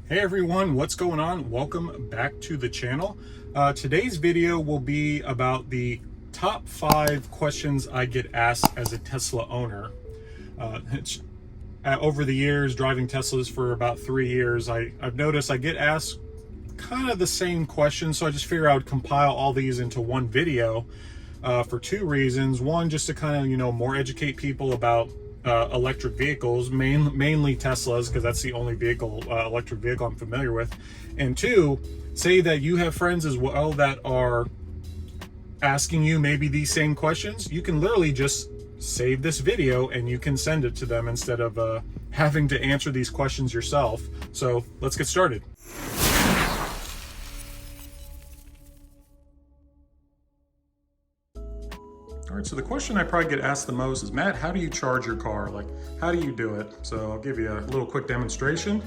Hey everyone, what's going on? Welcome back to the channel. Today's video will be about the top 5 questions I get asked as a Tesla owner. Over the years, driving Teslas for about 3 years, I've noticed I get asked kind of the same questions, so I just figured I would compile all these into one video for 2 reasons. One, just to kind of, more educate people about electric vehicles, mainly Teslas, because that's the only electric vehicle I'm familiar with. And 2, say that you have friends as well that are asking you maybe these same questions. You can literally just save this video and you can send it to them instead of having to answer these questions yourself. So let's get started. All right, so the question I probably get asked the most is, Matt, how do you charge your car? Like, how do you do it? So I'll give you a little quick demonstration.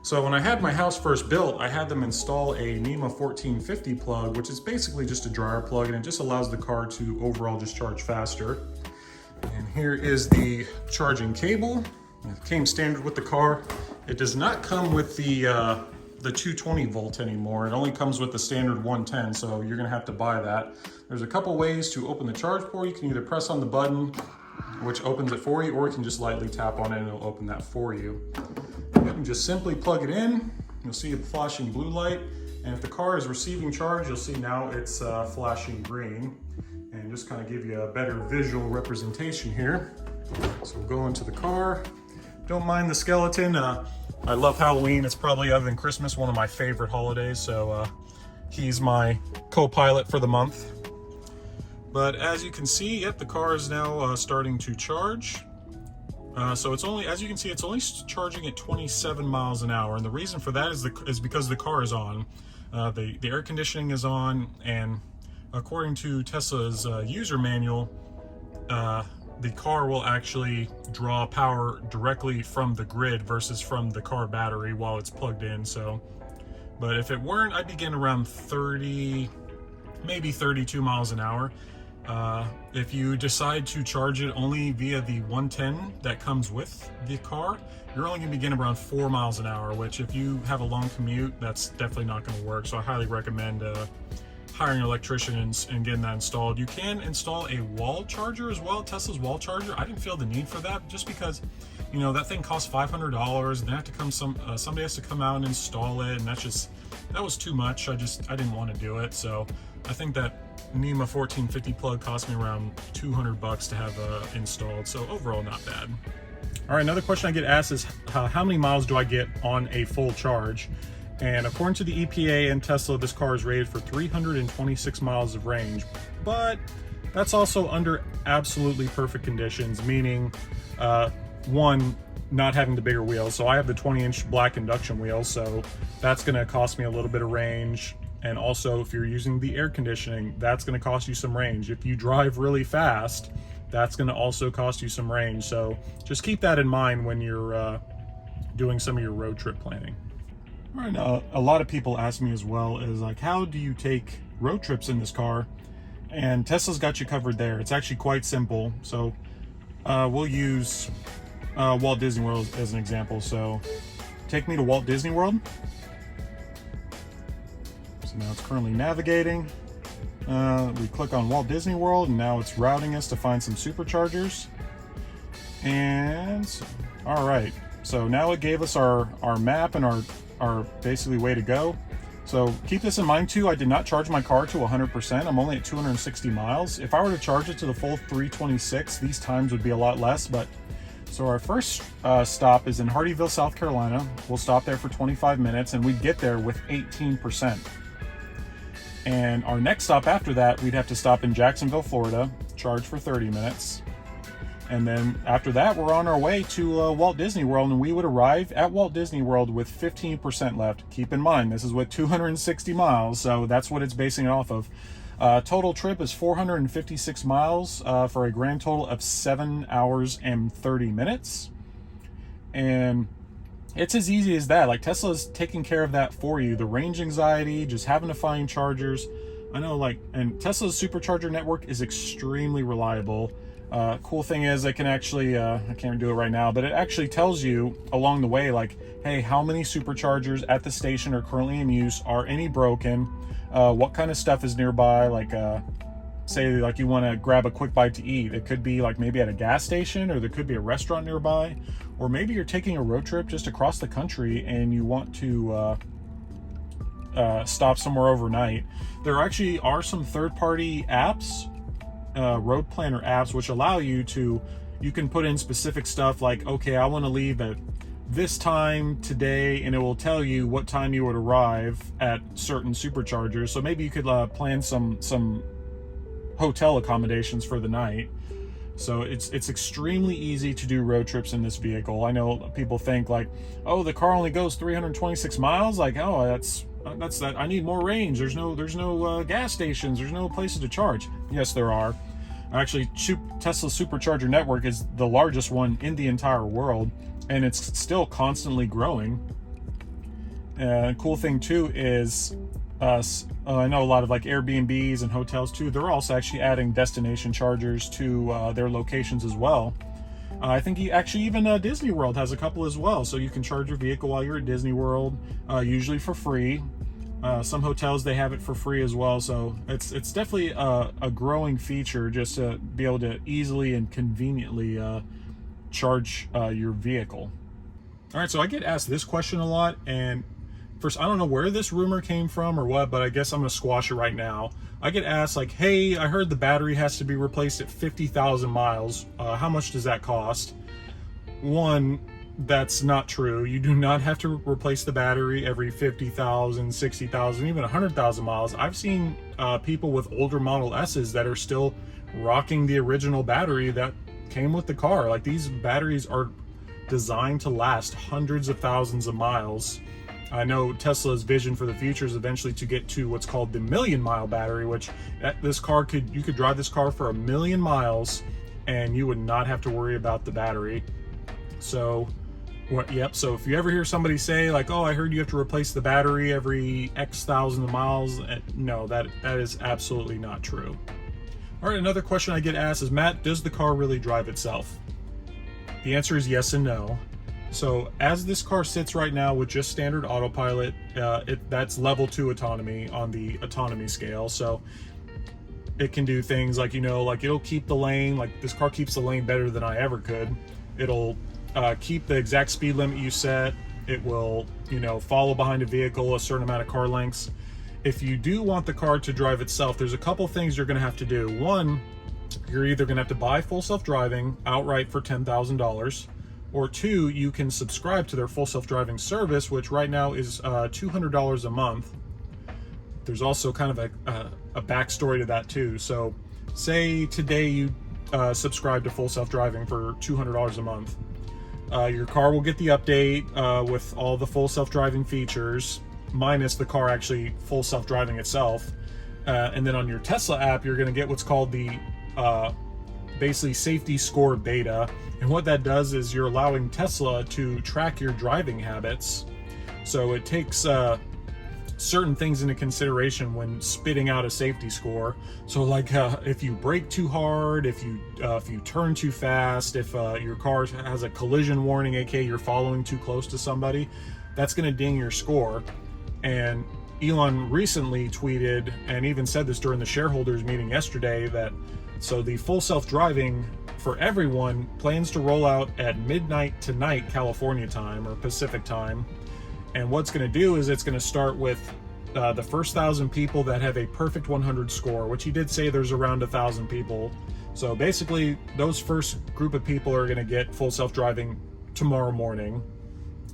So when I had my house first built, I had them install a NEMA 1450 plug, which is basically just a dryer plug, and it just allows the car to overall just charge faster. And here is the charging cable. It came standard with the car. It does not come with the 220 volt anymore. It only comes with the standard 110, so you're gonna have to buy that. There's a couple ways to open the charge port. You can either press on the button, which opens it for you, or you can just lightly tap on it and it'll open that for you. You can just simply plug it in. You'll see a flashing blue light, and if the car is receiving charge, you'll see now it's flashing green. And just kind of give you a better visual representation here. So we'll go into the car. Don't mind the skeleton. I love Halloween. It's probably, other than Christmas, one of my favorite holidays. So he's my co-pilot for the month. But as you can see, yep, the car is now starting to charge. So it's only, as you can see, it's only charging at 27 miles an hour. And the reason for that is because the car is on. The air conditioning is on, and according to Tesla's user manual, the car will actually draw power directly from the grid versus from the car battery while it's plugged in. So, but if it weren't, I'd be getting around 30, maybe 32 miles an hour. If you decide to charge it only via the 110 that comes with the car, you're only gonna be getting around 4 miles an hour, which if you have a long commute, that's definitely not gonna work. So I highly recommend hiring an electrician and getting that installed. You can install a wall charger as well, Tesla's wall charger. I didn't feel the need for that just because, that thing costs $500 and they have to come, somebody has to come out and install it, and that was too much. I didn't want to do it. So I think that NEMA 1450 plug cost me around $200 to have installed. So overall, not bad. All right, another question I get asked is how many miles do I get on a full charge? And according to the EPA and Tesla, this car is rated for 326 miles of range, but that's also under absolutely perfect conditions, meaning one, not having the bigger wheels. So I have the 20-inch black induction wheels, so that's gonna cost me a little bit of range. And also, if you're using the air conditioning, that's gonna cost you some range. If you drive really fast, that's gonna also cost you some range. So just keep that in mind when you're doing some of your road trip planning. All right, now a lot of people ask me as well is like, how do you take road trips in this car? And Tesla's got you covered there. It's actually quite simple. So we'll use Walt Disney World as an example. So take me to Walt Disney World. So now it's currently navigating. We click on Walt Disney World, and now it's routing us to find some superchargers. And all right, so now it gave us our map and our basically way to go. So keep this in mind too, I did not charge my car to 100%. I'm only at 260 miles. If I were to charge it to the full 326, these times would be a lot less. But so our first stop is in Hardeeville, South Carolina. We'll stop there for 25 minutes and we'd get there with 18%. And our next stop after that, we'd have to stop in Jacksonville, Florida, charge for 30 minutes. And then after that, we're on our way to Walt Disney World, and we would arrive at Walt Disney World with 15% left. Keep in mind, this is with 260 miles, so that's what it's basing it off of. Total trip is 456 miles for a grand total of 7 hours and 30 minutes. And it's as easy as that. Like, Tesla's taking care of that for you. The range anxiety, just having to find chargers. I know, and Tesla's supercharger network is extremely reliable. Cool thing is it can actually, I can't do it right now, but it actually tells you along the way, like, hey, how many superchargers at the station are currently in use? Are any broken? What kind of stuff is nearby? Like, say like you want to grab a quick bite to eat. It could be like maybe at a gas station, or there could be a restaurant nearby, or maybe you're taking a road trip just across the country and you want to stop somewhere overnight. There actually are some third-party apps, road planner apps, which allow you can put in specific stuff like, okay, I want to leave at this time today, and it will tell you what time you would arrive at certain superchargers. So maybe you could plan some hotel accommodations for the night. So it's extremely easy to do road trips in this vehicle. I know people think like, oh, the car only goes 326 miles. Like, oh, that's that. I need more range. There's no gas stations. There's no places to charge. Yes, there are. Actually, Tesla Supercharger network is the largest one in the entire world, and it's still constantly growing. Cool thing too is, I know a lot of like Airbnbs and hotels too, they're also actually adding destination chargers to their locations as well. I think even Disney World has a couple as well, so you can charge your vehicle while you're at Disney World, usually for free. Some hotels, they have it for free as well, so it's definitely a growing feature just to be able to easily and conveniently charge your vehicle. All right, so I get asked this question a lot, and first, I don't know where this rumor came from or what, but I guess I'm gonna squash it right now. I get asked like, hey, I heard the battery has to be replaced at 50,000 miles. How much does that cost? One, that's not true. You do not have to replace the battery every 50,000, 60,000, even 100,000 miles. I've seen people with older Model S's that are still rocking the original battery that came with the car. Like, these batteries are designed to last hundreds of thousands of miles. I know Tesla's vision for the future is eventually to get to what's called the 1,000,000-mile battery, which you could drive this car for 1,000,000 miles and you would not have to worry about the battery. So, so if you ever hear somebody say like, oh, I heard you have to replace the battery every X thousand of miles, no, that is absolutely not true. All right, another question I get asked is, Matt, does the car really drive itself? The answer is yes and no. So as this car sits right now with just standard autopilot, that's level 2 autonomy on the autonomy scale. So it can do things like, like it'll keep the lane, like this car keeps the lane better than I ever could. It'll keep the exact speed limit you set. It will, follow behind a vehicle a certain amount of car lengths. If you do want the car to drive itself, there's a couple things you're going to have to do. One, you're either going to have to buy full self-driving outright for $10,000, or two, you can subscribe to their full self-driving service, which right now is $200 a month. There's also kind of a backstory to that too. So say today you subscribe to full self-driving for $200 a month. Your car will get the update with all the full self-driving features, minus the car actually full self-driving itself. And then on your Tesla app, you're going to get what's called the basically safety score beta. And what that does is you're allowing Tesla to track your driving habits. So it takes certain things into consideration when spitting out a safety score. So like if you brake too hard, if you turn too fast, if your car has a collision warning, aka you're following too close to somebody, that's going to ding your score. And Elon recently tweeted, and even said this during the shareholders meeting yesterday, that so the full self-driving for everyone plans to roll out at midnight tonight California time, or Pacific time. And what's going to do is it's going to start with the first 1,000 people that have a perfect 100 score, which he did say there's around 1,000 people. So basically those first group of people are going to get full self-driving tomorrow morning.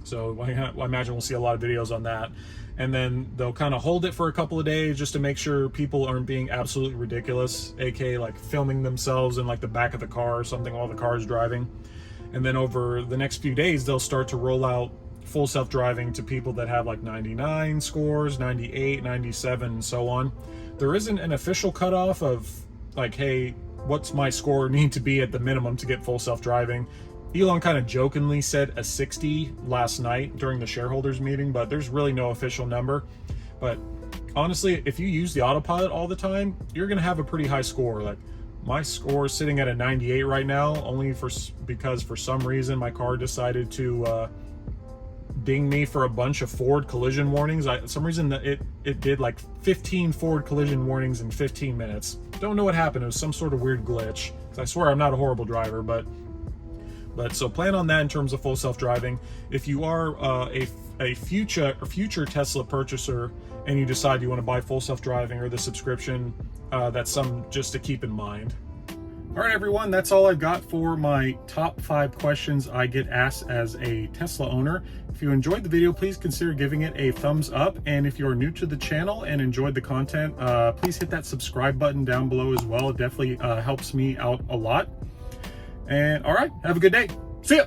So I imagine we'll see a lot of videos on that. And then they'll kind of hold it for a couple of days just to make sure people aren't being absolutely ridiculous, aka like filming themselves in like the back of the car or something while the car is driving. And then over the next few days, they'll start to roll out full self-driving to people that have like 99 scores, 98, 97, and so on. There isn't an official cutoff of like, hey, what's my score need to be at the minimum to get full self-driving. Elon kind of jokingly said a 60 last night during the shareholders meeting, but there's really no official number. But honestly, if you use the autopilot all the time, you're going to have a pretty high score. Like My score is sitting at a 98 right now, only because for some reason my car decided to ding me for a bunch of forward collision warnings. Some reason that it did like 15 forward collision warnings in 15 minutes. Don't know what happened. It was some sort of weird glitch. I swear I'm not a horrible driver, but so plan on that in terms of full self-driving. If you are a future Tesla purchaser and you decide you want to buy full self-driving or the subscription, that's some just to keep in mind. All right, everyone, that's all I've got for my top 5 questions I get asked as a Tesla owner. If you enjoyed the video, please consider giving it a thumbs up. And if you're new to the channel and enjoyed the content, please hit that subscribe button down below as well. It definitely helps me out a lot. And all right, have a good day. See ya.